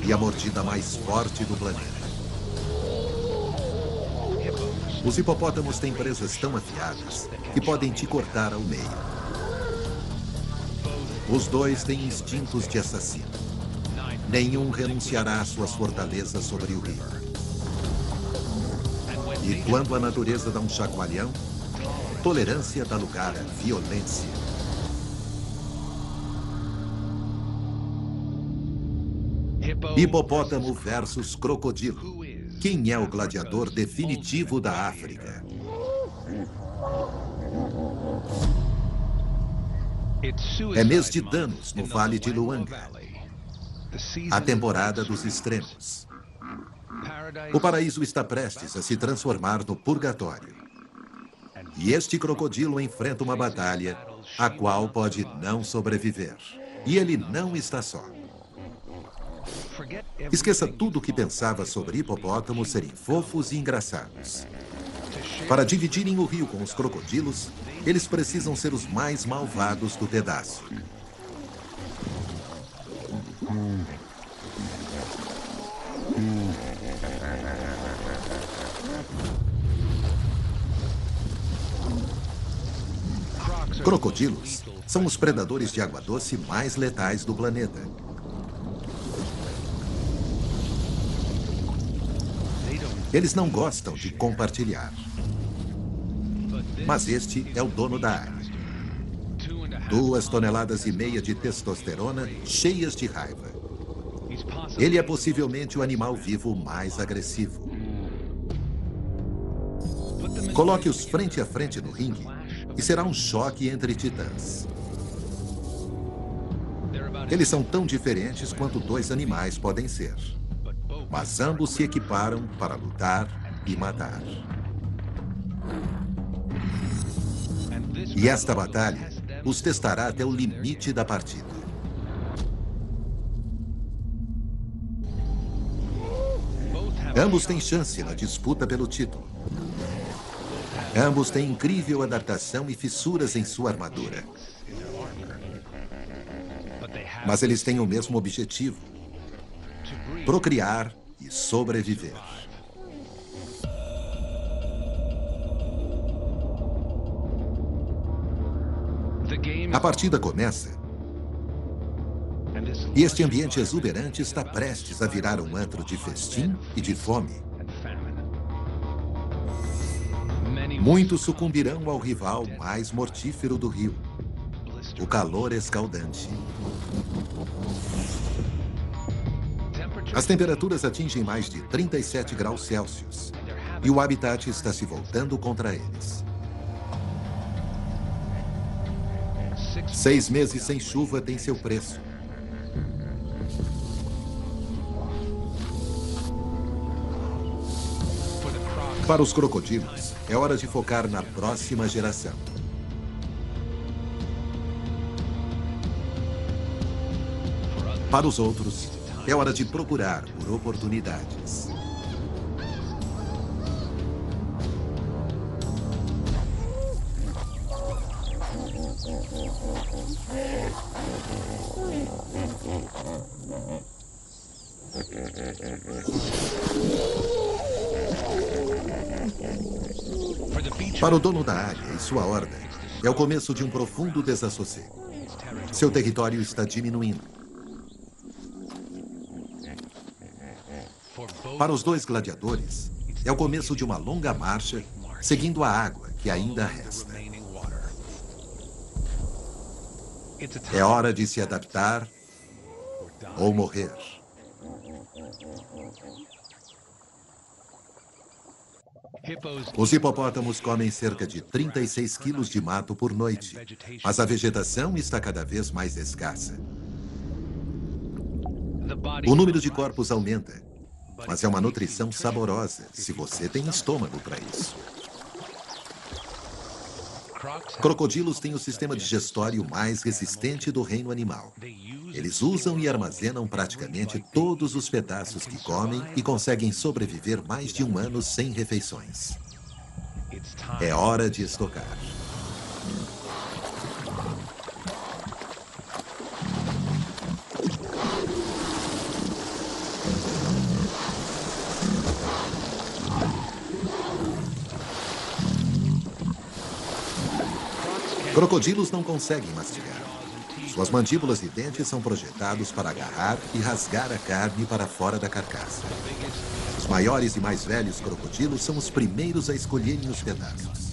e a mordida mais forte do planeta. Os hipopótamos têm presas tão afiadas que podem te cortar ao meio. Os dois têm instintos de assassino. Nenhum renunciará às suas fortalezas sobre o rio. E quando a natureza dá um chacoalhão, tolerância dá lugar à violência. Hipopótamo versus crocodilo. Quem é o gladiador definitivo da África? É mês de danos no Vale de Luanga, a temporada dos extremos. O paraíso está prestes a se transformar no purgatório. E este crocodilo enfrenta uma batalha a qual pode não sobreviver. E ele não está só. Esqueça tudo o que pensava sobre hipopótamos serem fofos e engraçados. Para dividirem o rio com os crocodilos, eles precisam ser os mais malvados do pedaço. Crocodilos são os predadores de água doce mais letais do planeta. Eles não gostam de compartilhar. Mas este é o dono da área. 2,5 toneladas de testosterona cheias de raiva. Ele é possivelmente o animal vivo mais agressivo. Coloque-os frente a frente no ringue e será um choque entre titãs. Eles são tão diferentes quanto dois animais podem ser. Mas ambos se equiparam para lutar e matar. E esta batalha os testará até o limite da partida. Ambos têm chance na disputa pelo título. Ambos têm incrível adaptação e fissuras em sua armadura. Mas eles têm o mesmo objetivo: procriar e sobreviver. A partida começa e este ambiente exuberante está prestes a virar um antro de festim e de fome. Muitos sucumbirão ao rival mais mortífero do rio, o calor escaldante. As temperaturas atingem mais de 37 graus Celsius e o habitat está se voltando contra eles. 6 meses sem chuva têm seu preço. Para os crocodilos, é hora de focar na próxima geração. Para os outros, é hora de procurar por oportunidades. Para o dono da área e sua horda, é o começo de um profundo desassossego. Seu território está diminuindo. Para os dois gladiadores, é o começo de uma longa marcha, seguindo a água que ainda resta. É hora de se adaptar ou morrer. Os hipopótamos comem cerca de 36 quilos de mato por noite, mas a vegetação está cada vez mais escassa. O número de corpos aumenta, mas é uma nutrição saborosa, se você tem estômago para isso. Crocodilos têm o sistema digestório mais resistente do reino animal. Eles usam e armazenam praticamente todos os pedaços que comem e conseguem sobreviver mais de 1 ano sem refeições. É hora de estocar. Crocodilos não conseguem mastigar. Suas mandíbulas e dentes são projetados para agarrar e rasgar a carne para fora da carcaça. Os maiores e mais velhos crocodilos são os primeiros a escolherem os pedaços.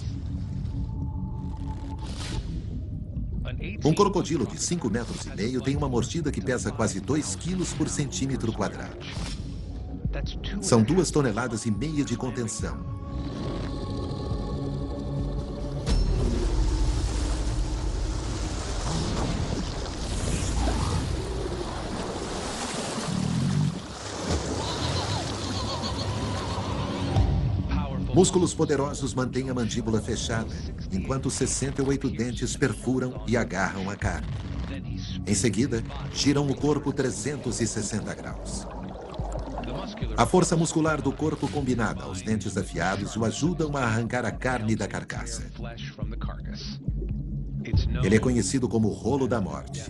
Um crocodilo de 5,5 metros tem uma mordida que pesa quase 2 quilos por centímetro quadrado. São 2,5 toneladas de contenção. Músculos poderosos mantêm a mandíbula fechada, enquanto 68 dentes perfuram e agarram a carne. Em seguida, giram o corpo 360 graus. A força muscular do corpo combinada aos dentes afiados o ajudam a arrancar a carne da carcaça. Ele é conhecido como o rolo da morte.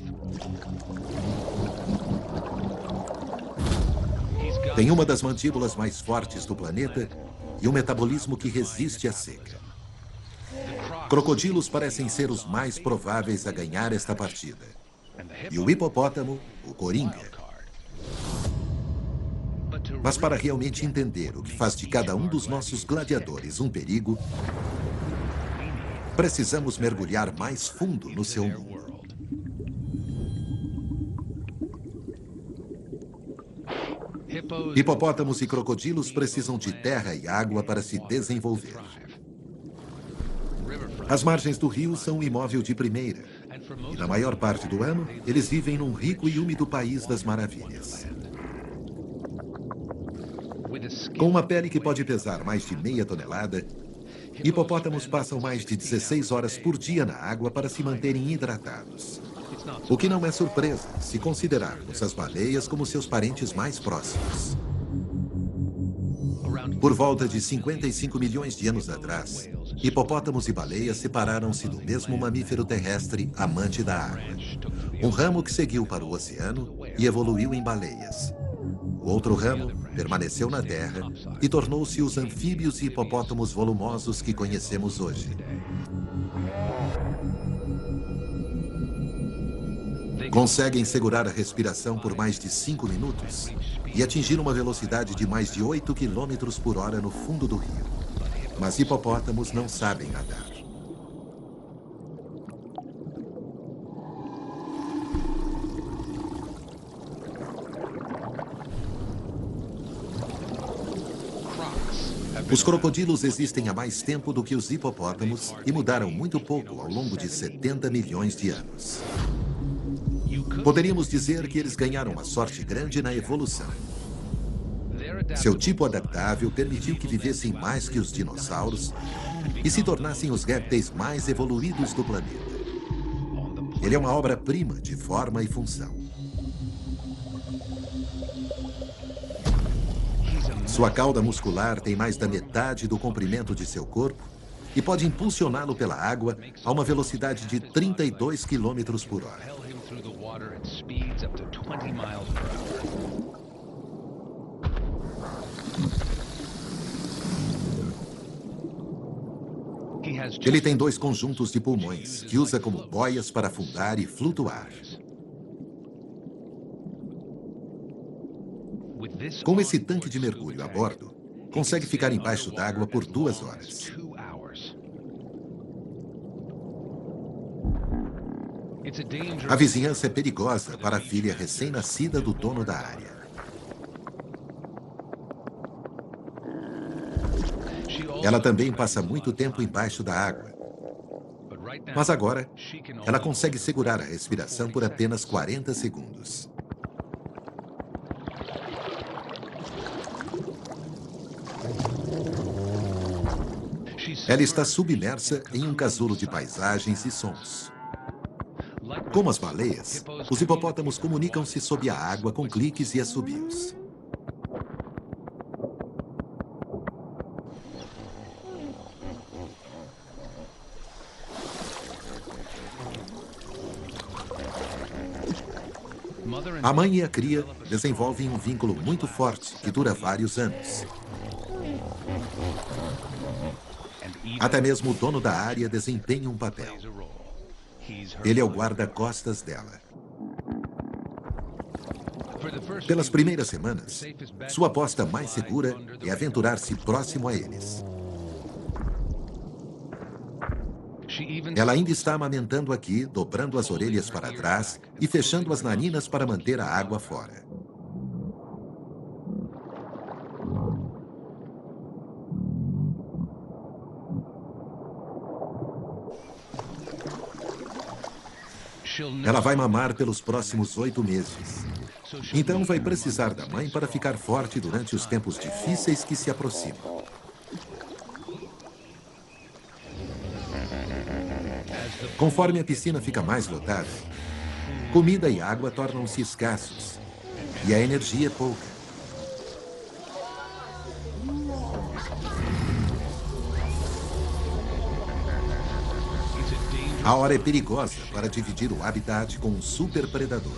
Tem uma das mandíbulas mais fortes do planeta e um metabolismo que resiste à seca. Crocodilos parecem ser os mais prováveis a ganhar esta partida. E o hipopótamo, o coringa. Mas para realmente entender o que faz de cada um dos nossos gladiadores um perigo, precisamos mergulhar mais fundo no seu mundo. Hipopótamos e crocodilos precisam de terra e água para se desenvolver. As margens do rio são um imóvel de primeira. E na maior parte do ano, eles vivem num rico e úmido país das maravilhas. Com uma pele que pode pesar mais de meia tonelada, hipopótamos passam mais de 16 horas por dia na água para se manterem hidratados. O que não é surpresa, se considerarmos as baleias como seus parentes mais próximos. Por volta de 55 milhões de anos atrás, hipopótamos e baleias separaram-se do mesmo mamífero terrestre amante da água. Um ramo que seguiu para o oceano e evoluiu em baleias. O outro ramo permaneceu na terra e tornou-se os anfíbios e hipopótamos volumosos que conhecemos hoje. Conseguem segurar a respiração por mais de 5 minutos e atingir uma velocidade de mais de 8 quilômetros por hora no fundo do rio. Mas hipopótamos não sabem nadar. Os crocodilos existem há mais tempo do que os hipopótamos e mudaram muito pouco ao longo de 70 milhões de anos. Poderíamos dizer que eles ganharam uma sorte grande na evolução. Seu tipo adaptável permitiu que vivessem mais que os dinossauros e se tornassem os répteis mais evoluídos do planeta. Ele é uma obra-prima de forma e função. Sua cauda muscular tem mais da metade do comprimento de seu corpo e pode impulsioná-lo pela água a uma velocidade de 32 quilômetros por hora. Ele tem 2 conjuntos de pulmões, que usa como boias para afundar e flutuar. Com esse tanque de mergulho a bordo, consegue ficar embaixo d'água por 2 horas. A vizinhança é perigosa para a filha recém-nascida do dono da área. Ela também passa muito tempo embaixo da água. Mas agora, ela consegue segurar a respiração por apenas 40 segundos. Ela está submersa em um casulo de paisagens e sons. Como as baleias, os hipopótamos comunicam-se sob a água com cliques e assobios. A mãe e a cria desenvolvem um vínculo muito forte que dura vários anos. Até mesmo o dono da área desempenha um papel. Ele é o guarda-costas dela. Pelas primeiras semanas, sua aposta mais segura é aventurar-se próximo a eles. Ela ainda está amamentando aqui, dobrando as orelhas para trás e fechando as narinas para manter a água fora. Ela vai mamar pelos próximos 8 meses. Então vai precisar da mãe para ficar forte durante os tempos difíceis que se aproximam. Conforme a piscina fica mais lotada, comida e água tornam-se escassos e a energia é pouca. A hora é perigosa para dividir o habitat com um super-predador.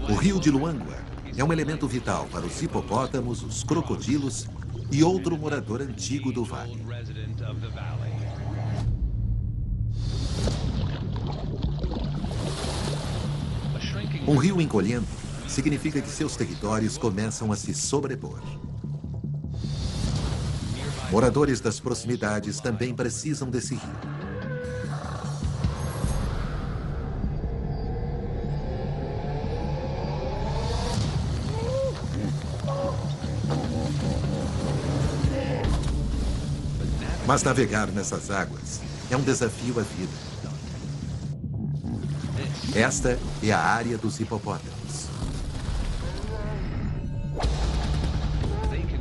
O rio de Luangwa é um elemento vital para os hipopótamos, os crocodilos e outro morador antigo do vale. Um rio encolhendo significa que seus territórios começam a se sobrepor. Moradores das proximidades também precisam desse rio. Mas navegar nessas águas é um desafio à vida. Esta é a área dos hipopótamos.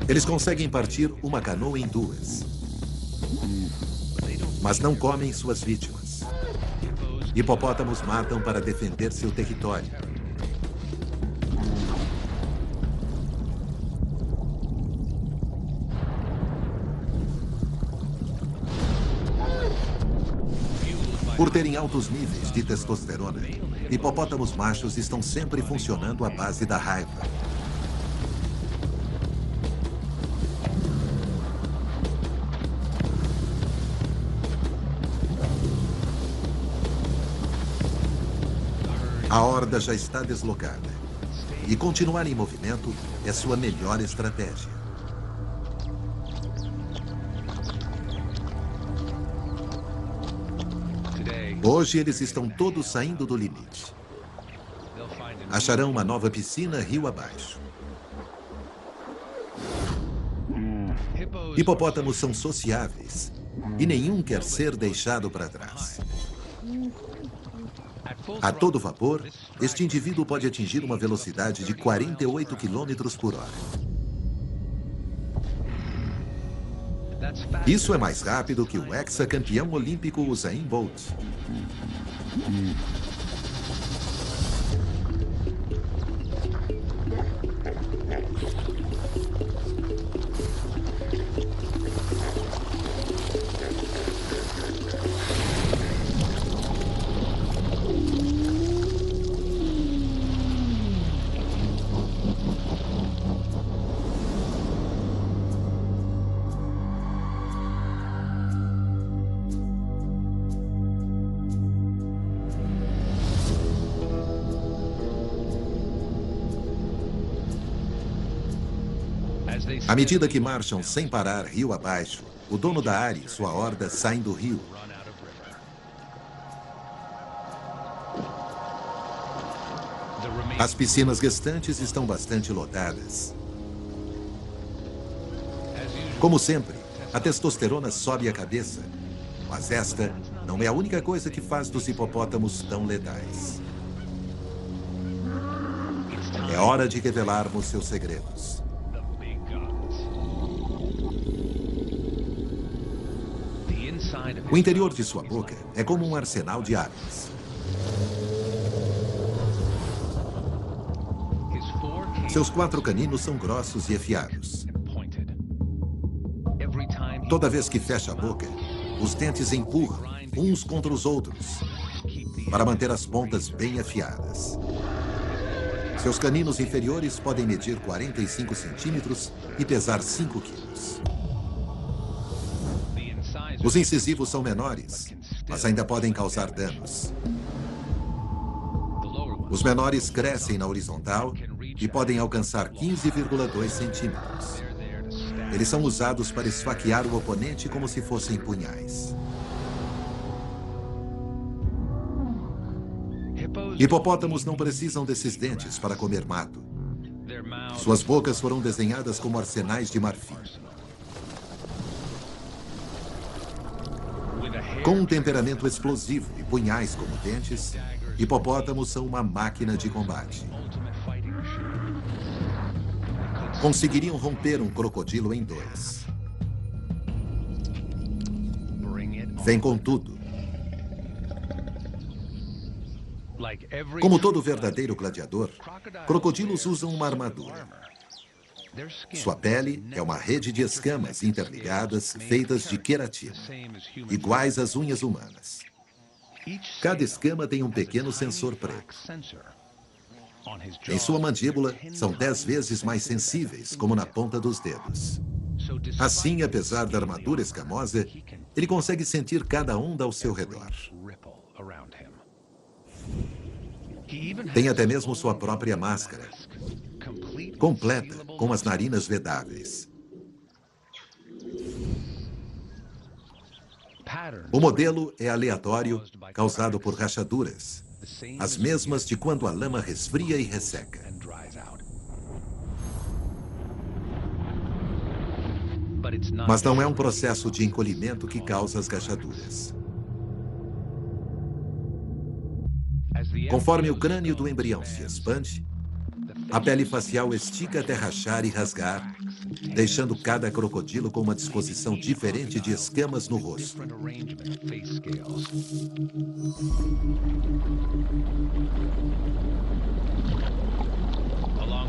Eles conseguem partir uma canoa em duas, mas não comem suas vítimas. Hipopótamos matam para defender seu território. Por terem altos níveis de testosterona, hipopótamos machos estão sempre funcionando à base da raiva. A horda já está deslocada e continuar em movimento é sua melhor estratégia. Hoje eles estão todos saindo do limite. Acharão uma nova piscina rio abaixo. Hipopótamos são sociáveis e nenhum quer ser deixado para trás. A todo vapor, este indivíduo pode atingir uma velocidade de 48 km por hora. Isso é mais rápido que o ex-campeão olímpico Usain Bolt. À medida que marcham sem parar rio abaixo, o dono da área e sua horda saem do rio. As piscinas restantes estão bastante lotadas. Como sempre, a testosterona sobe a cabeça, mas esta não é a única coisa que faz dos hipopótamos tão letais. É hora de revelarmos seus segredos. O interior de sua boca é como um arsenal de armas. Seus 4 caninos são grossos e afiados. Toda vez que fecha a boca, os dentes empurram uns contra os outros para manter as pontas bem afiadas. Seus caninos inferiores podem medir 45 centímetros e pesar 5 quilos. Os incisivos são menores, mas ainda podem causar danos. Os menores crescem na horizontal e podem alcançar 15,2 centímetros. Eles são usados para esfaquear o oponente como se fossem punhais. Hipopótamos não precisam desses dentes para comer mato. Suas bocas foram desenhadas como arsenais de marfim. Com um temperamento explosivo e punhais como dentes, hipopótamos são uma máquina de combate. Conseguiriam romper um crocodilo em dois. Vem com tudo. Como todo verdadeiro gladiador, crocodilos usam uma armadura. Sua pele é uma rede de escamas interligadas feitas de queratina, iguais às unhas humanas. Cada escama tem um pequeno sensor preto. Em sua mandíbula, são 10 vezes mais sensíveis, como na ponta dos dedos. Assim, apesar da armadura escamosa, ele consegue sentir cada onda ao seu redor. Tem até mesmo sua própria máscara, completa, com as narinas vedáveis. O modelo é aleatório, causado por rachaduras, as mesmas de quando a lama resfria e resseca. Mas não é um processo de encolhimento que causa as rachaduras. Conforme o crânio do embrião se expande, a pele facial estica até rachar e rasgar, deixando cada crocodilo com uma disposição diferente de escamas no rosto.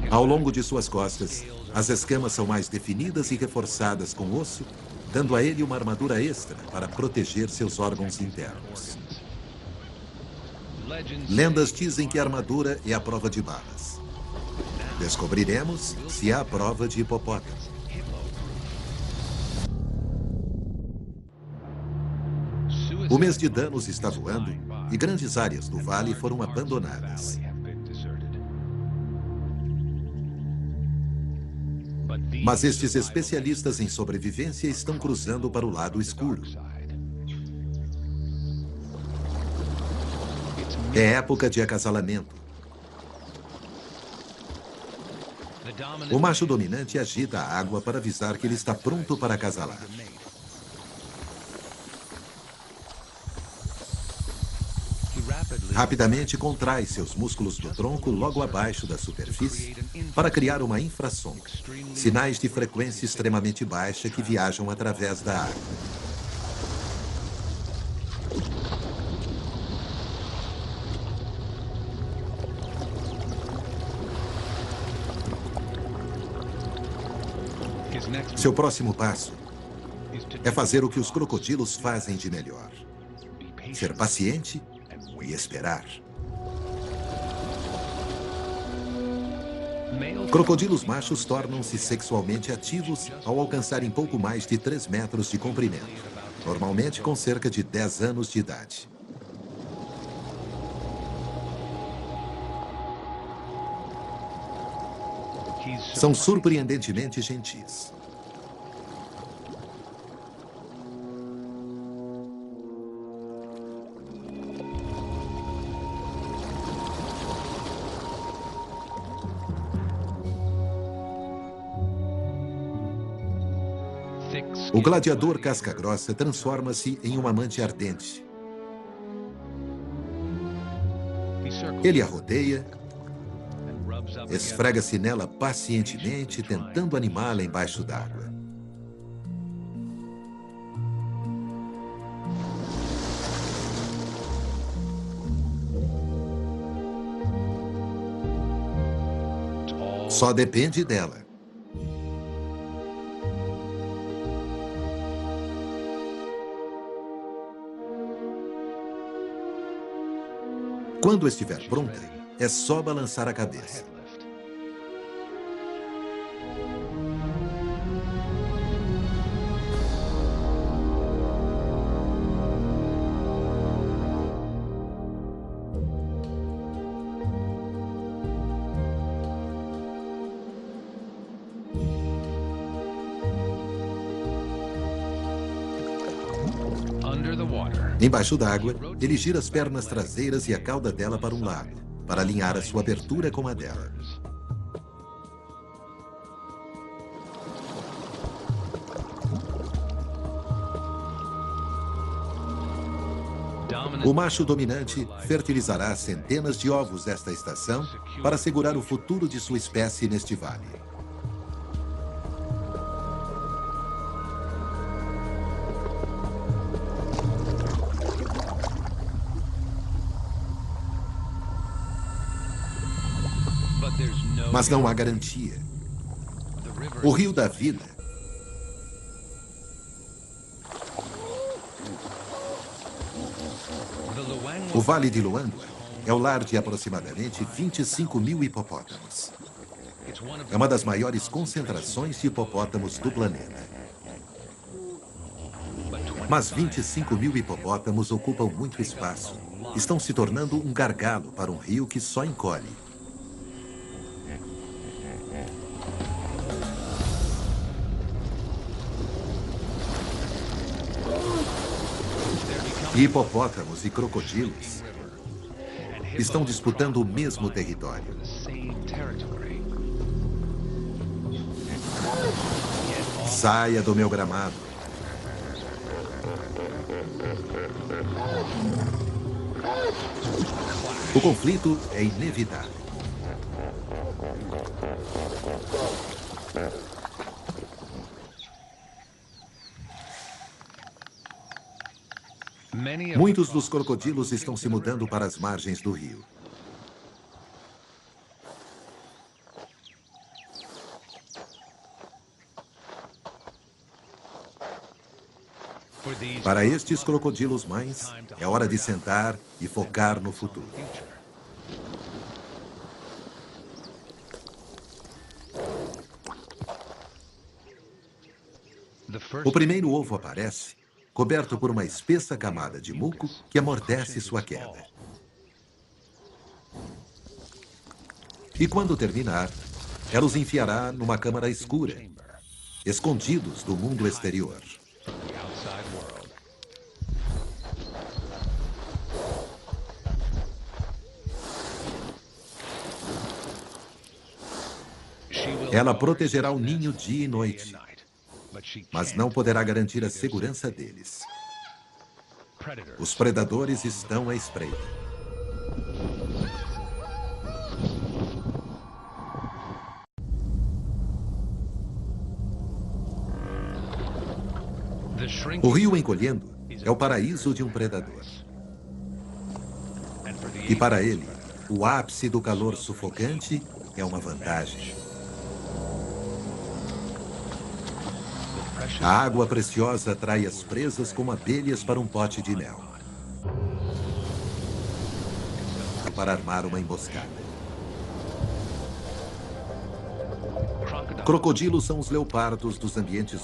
Ao longo de suas costas, as escamas são mais definidas e reforçadas com osso, dando a ele uma armadura extra para proteger seus órgãos internos. Lendas dizem que a armadura é a prova de balas. Descobriremos se é a prova de hipopótamo. O mês de danos está voando e grandes áreas do vale foram abandonadas. Mas estes especialistas em sobrevivência estão cruzando para o lado escuro. É época de acasalamento. O macho dominante agita a água para avisar que ele está pronto para acasalar. Rapidamente contrai seus músculos do tronco logo abaixo da superfície para criar uma infrassom, sinais de frequência extremamente baixa que viajam através da água. Seu próximo passo é fazer o que os crocodilos fazem de melhor: ser paciente e esperar. Crocodilos machos tornam-se sexualmente ativos ao alcançarem pouco mais de 3 metros de comprimento, normalmente com cerca de 10 anos de idade. São surpreendentemente gentis. O gladiador casca-grossa transforma-se em um amante ardente. Ele a rodeia, esfrega-se nela pacientemente, tentando animá-la embaixo d'água. Só depende dela. Quando estiver pronta, é só balançar a cabeça. Embaixo d'água, ele gira as pernas traseiras e a cauda dela para um lado, para alinhar a sua abertura com a dela. O macho dominante fertilizará centenas de ovos desta estação para assegurar o futuro de sua espécie neste vale. Mas não há garantia. O rio da vida o Vale de Luangwa é o lar de aproximadamente 25 mil hipopótamos. É uma das maiores concentrações de hipopótamos do planeta. Mas 25 mil hipopótamos ocupam muito espaço. Estão se tornando um gargalo para um rio que só encolhe. Hipopótamos e crocodilos estão disputando o mesmo território. Saia do meu gramado. O conflito é inevitável. Muitos dos crocodilos estão se mudando para as margens do rio. Para estes crocodilos mães, é hora de sentar e focar no futuro. O primeiro ovo aparece, coberto por uma espessa camada de muco que amortece sua queda. E quando terminar, ela os enfiará numa câmara escura, escondidos do mundo exterior. Ela protegerá o ninho dia e noite, mas não poderá garantir a segurança deles. Os predadores estão à espreita. O rio encolhendo é o paraíso de um predador. E para ele, o ápice do calor sufocante é uma vantagem. A água preciosa atrai as presas como abelhas para um pote de mel. Para armar uma emboscada. Crocodilos são os leopardos dos ambientes.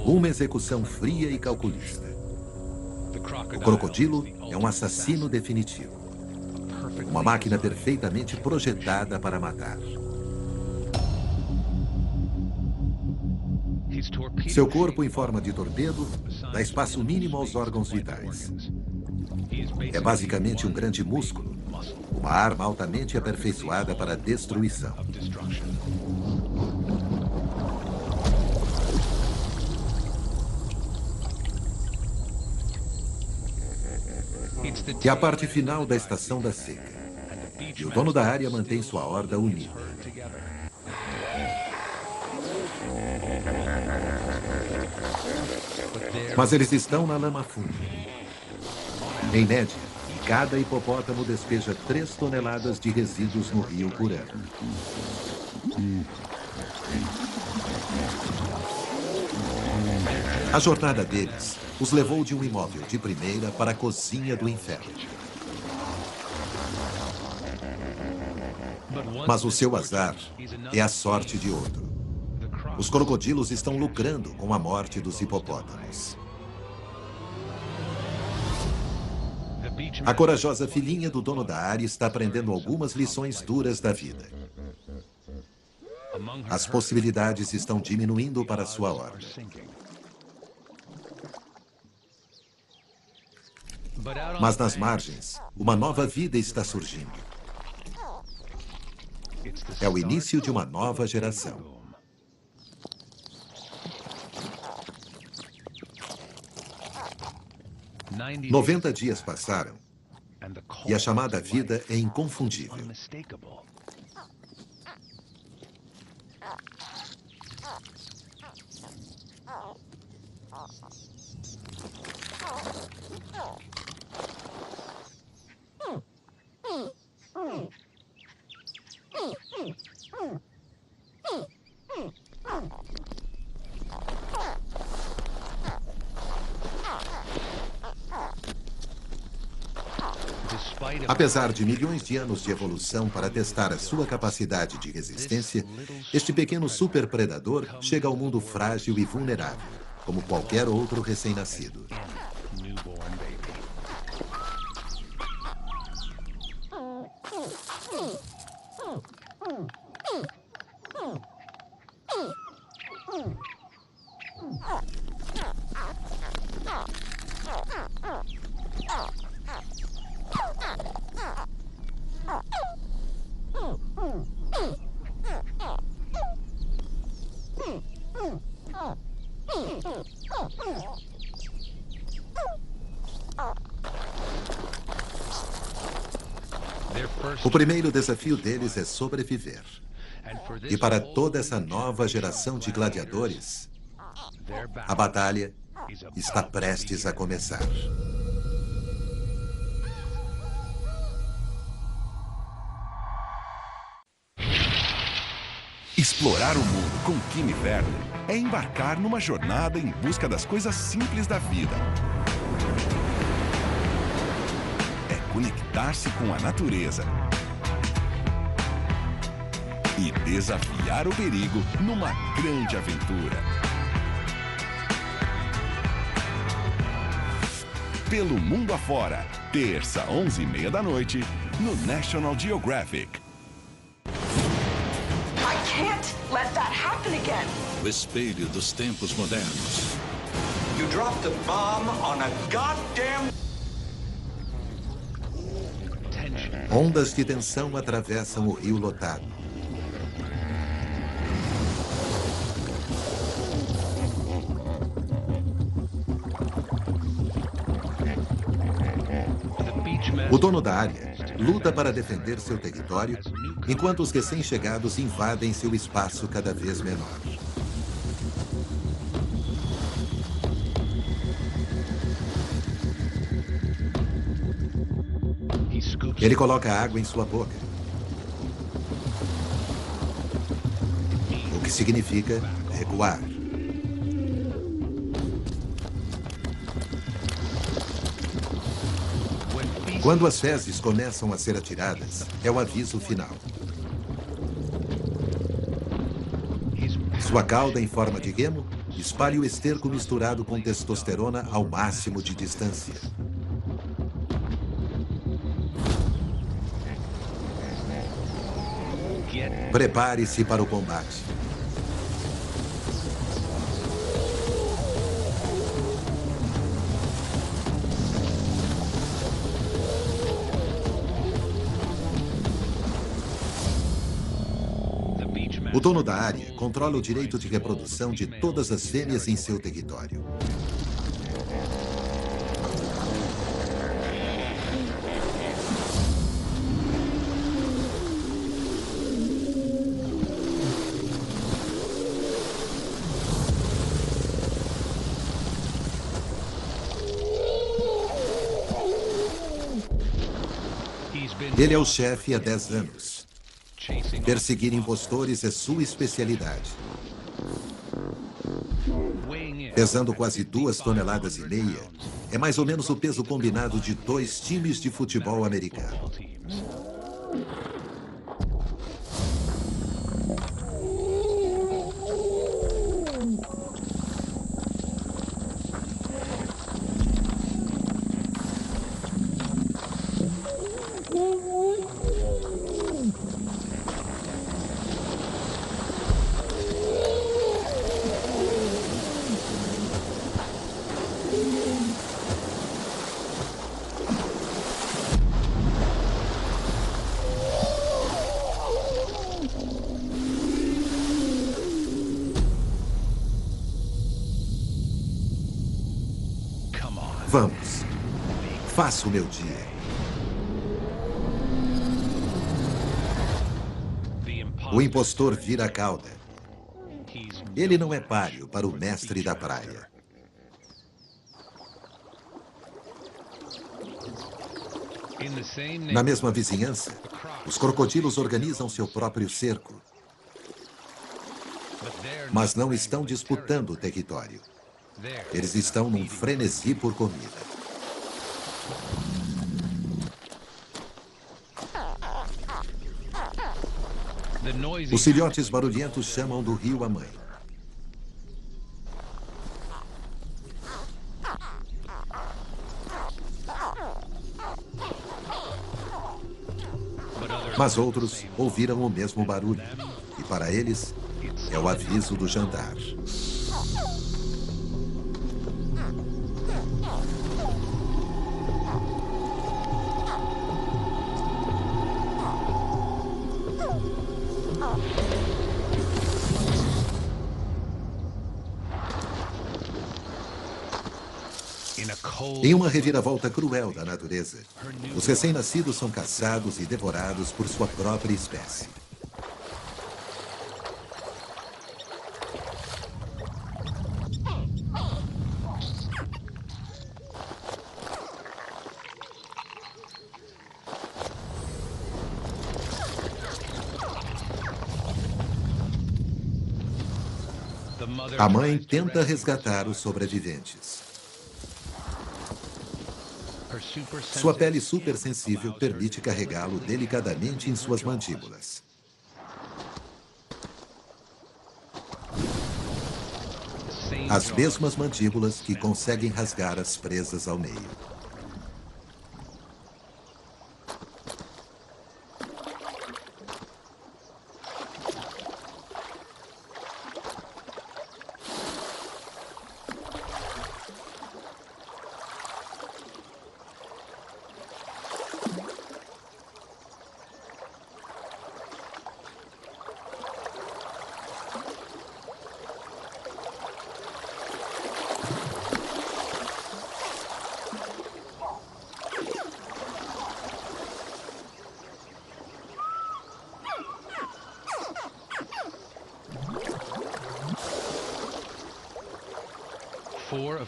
Uma execução fria e calculista. O crocodilo é um assassino definitivo. Uma máquina perfeitamente projetada para matar. Seu corpo em forma de torpedo dá espaço mínimo aos órgãos vitais. É basicamente um grande músculo, uma arma altamente aperfeiçoada para a destruição. É a parte final da estação da seca. E o dono da área mantém sua horda unida. Mas eles estão na lama funda. Em média, cada hipopótamo despeja 3 toneladas de resíduos no rio por ano. A jornada deles os levou de um imóvel de primeira para a cozinha do inferno. Mas o seu azar é a sorte de outro. Os crocodilos estão lucrando com a morte dos hipopótamos. A corajosa filhinha do dono da área está aprendendo algumas lições duras da vida. As possibilidades estão diminuindo para sua horda. Mas nas margens, uma nova vida está surgindo. É o início de uma nova geração. 90 dias passaram e a chamada vida é inconfundível. Apesar de milhões de anos de evolução para testar a sua capacidade de resistência, este pequeno superpredador chega ao mundo frágil e vulnerável, como qualquer outro recém-nascido. O primeiro desafio deles é sobreviver. E para toda essa nova geração de gladiadores, a batalha está prestes a começar. Explorar o mundo com Kimi Verne é embarcar numa jornada em busca das coisas simples da vida. É conectar-se com a natureza e desafiar o perigo numa grande aventura. Pelo mundo afora, terça, 11h30 da noite, no National Geographic. O espelho dos tempos modernos. You dropped a bomb on a goddamn... Ondas de tensão atravessam o rio lotado. O dono da área luta para defender seu território, enquanto os recém-chegados invadem seu espaço cada vez menor. Ele coloca água em sua boca, o que significa recuar. Quando as fezes começam a ser atiradas, é o aviso final. Sua cauda em forma de remo espalha o esterco misturado com testosterona ao máximo de distância. Prepare-se para o combate. O dono da área controla o direito de reprodução de todas as fêmeas em seu território. Ele é o chefe há 10 anos. Perseguir impostores é sua especialidade. Pesando quase 2,5 toneladas, é mais ou menos o peso combinado de 2 times de futebol americano. Vamos. Faça o meu dia. O impostor vira a cauda. Ele não é páreo para o mestre da praia. Na mesma vizinhança, os crocodilos organizam seu próprio cerco. Mas não estão disputando o território. Eles estão num frenesi por comida. Os filhotes barulhentos chamam do rio a mãe. Mas outros ouviram o mesmo barulho. E para eles, é o aviso do jantar. Em uma reviravolta cruel da natureza, os recém-nascidos são caçados e devorados por sua própria espécie. A mãe tenta resgatar os sobreviventes. Sua pele supersensível permite carregá-lo delicadamente em suas mandíbulas. As mesmas mandíbulas que conseguem rasgar as presas ao meio.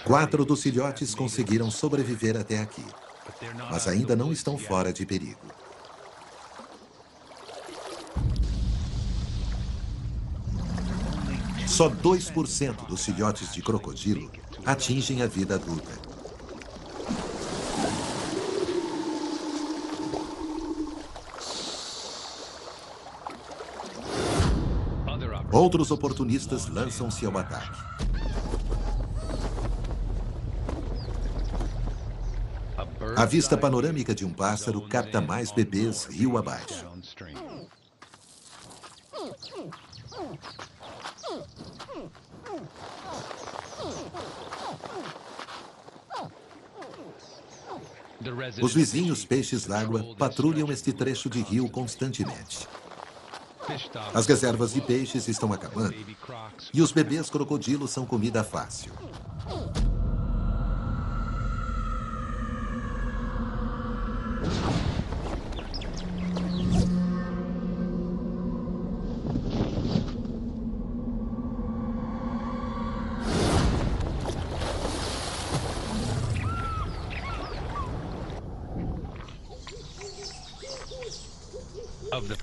Quatro dos filhotes conseguiram sobreviver até aqui, mas ainda não estão fora de perigo. Só 2% dos filhotes de crocodilo atingem a vida adulta. Outros oportunistas lançam-se ao ataque. A vista panorâmica de um pássaro capta mais bebês rio abaixo. Os vizinhos peixes-d'água patrulham este trecho de rio constantemente. As reservas de peixes estão acabando e os bebês crocodilos são comida fácil.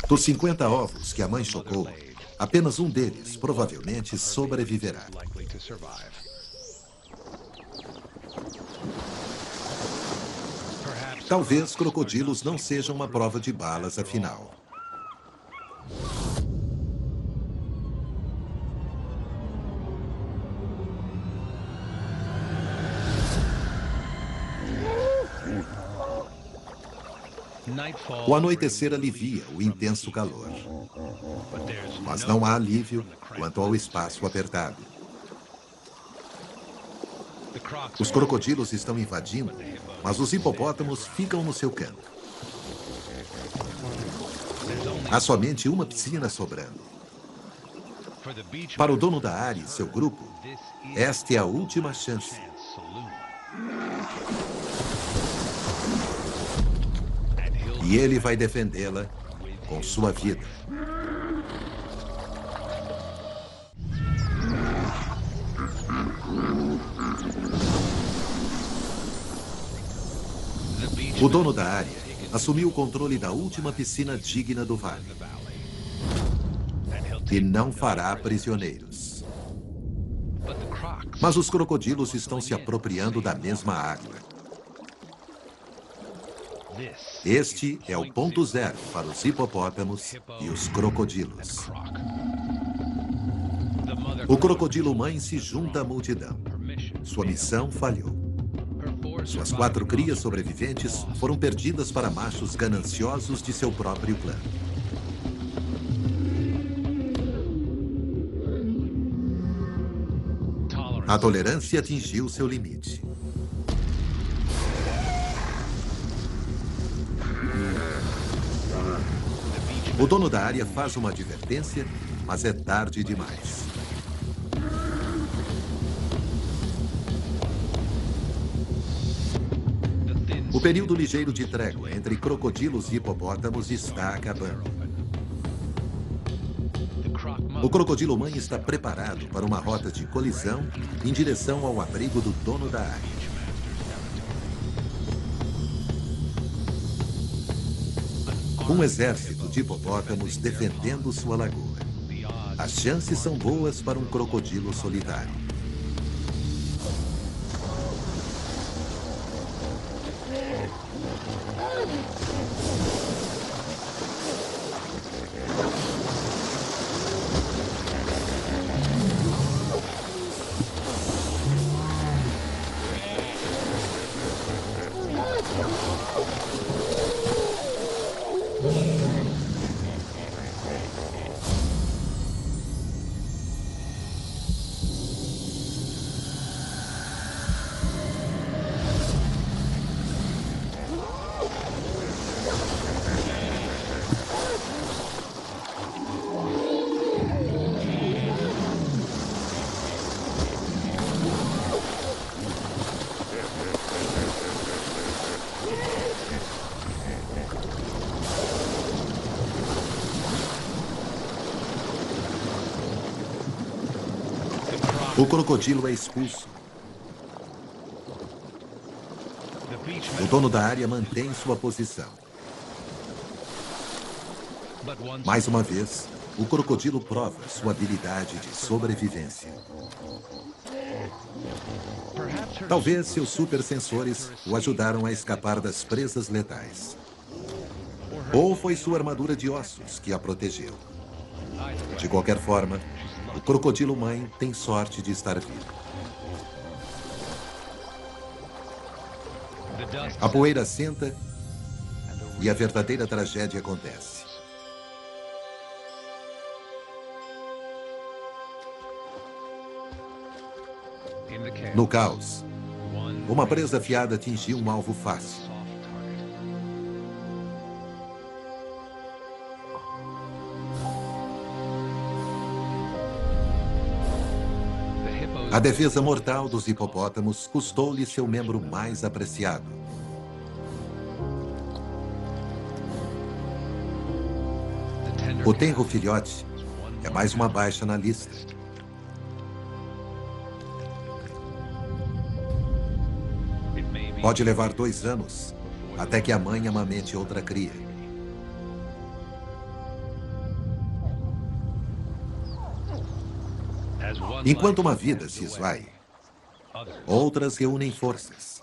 Dos 50 ovos que a mãe chocou, apenas um deles provavelmente sobreviverá. Talvez crocodilos não sejam uma prova de balas, afinal. O anoitecer alivia o intenso calor. Mas não há alívio quanto ao espaço apertado. Os crocodilos estão invadindo, mas os hipopótamos ficam no seu canto. Há somente uma piscina sobrando. Para o dono da área e seu grupo, esta é a última chance. E ele vai defendê-la com sua vida. O dono da área assumiu o controle da última piscina digna do vale. E não fará prisioneiros. Mas os crocodilos estão se apropriando da mesma água. Este é o ponto zero para os hipopótamos e os crocodilos. O crocodilo mãe se junta à multidão. Sua missão falhou. Suas 4 crias sobreviventes foram perdidas para machos gananciosos de seu próprio clã. A tolerância atingiu seu limite. O dono da área faz uma advertência, mas é tarde demais. O período ligeiro de trégua entre crocodilos e hipopótamos está acabando. O crocodilo mãe está preparado para uma rota de colisão em direção ao abrigo do dono da área. Um exército de hipopótamos defendendo sua lagoa. As chances são boas para um crocodilo solitário. O crocodilo é expulso. O dono da área mantém sua posição. Mais uma vez, o crocodilo prova sua habilidade de sobrevivência. Talvez seus supersensores o ajudaram a escapar das presas letais. Ou foi sua armadura de ossos que a protegeu. De qualquer forma, o crocodilo mãe tem sorte de estar vivo. A poeira assenta e a verdadeira tragédia acontece. No caos, uma presa afiada atingiu um alvo fácil. A defesa mortal dos hipopótamos custou-lhe seu membro mais apreciado. O tenro filhote é mais uma baixa na lista. Pode levar 2 anos até que a mãe amamente outra cria. Enquanto uma vida se esvai, outras reúnem forças.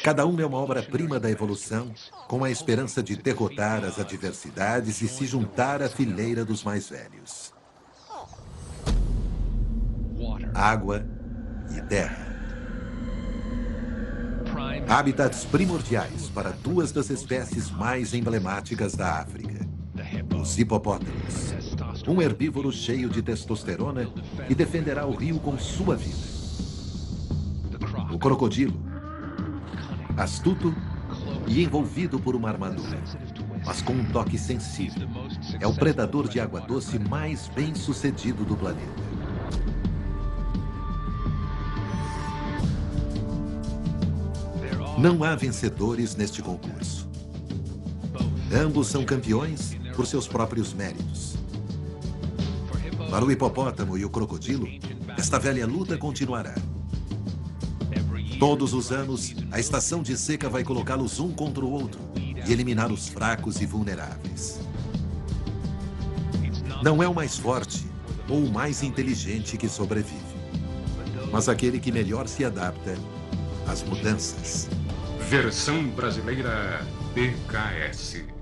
Cada uma é uma obra-prima da evolução, com a esperança de derrotar as adversidades e se juntar à fileira dos mais velhos. Água e terra. Habitats primordiais para duas das espécies mais emblemáticas da África. Os hipopótamos. Um herbívoro cheio de testosterona que defenderá o rio com sua vida. O crocodilo. Astuto e envolvido por uma armadura, mas com um toque sensível. É o predador de água doce mais bem-sucedido do planeta. Não há vencedores neste concurso. Ambos são campeões por seus próprios méritos. Para o hipopótamo e o crocodilo, esta velha luta continuará. Todos os anos, a estação de seca vai colocá-los um contra o outro e eliminar os fracos e vulneráveis. Não é o mais forte ou o mais inteligente que sobrevive, mas aquele que melhor se adapta às mudanças. Versão brasileira BKS.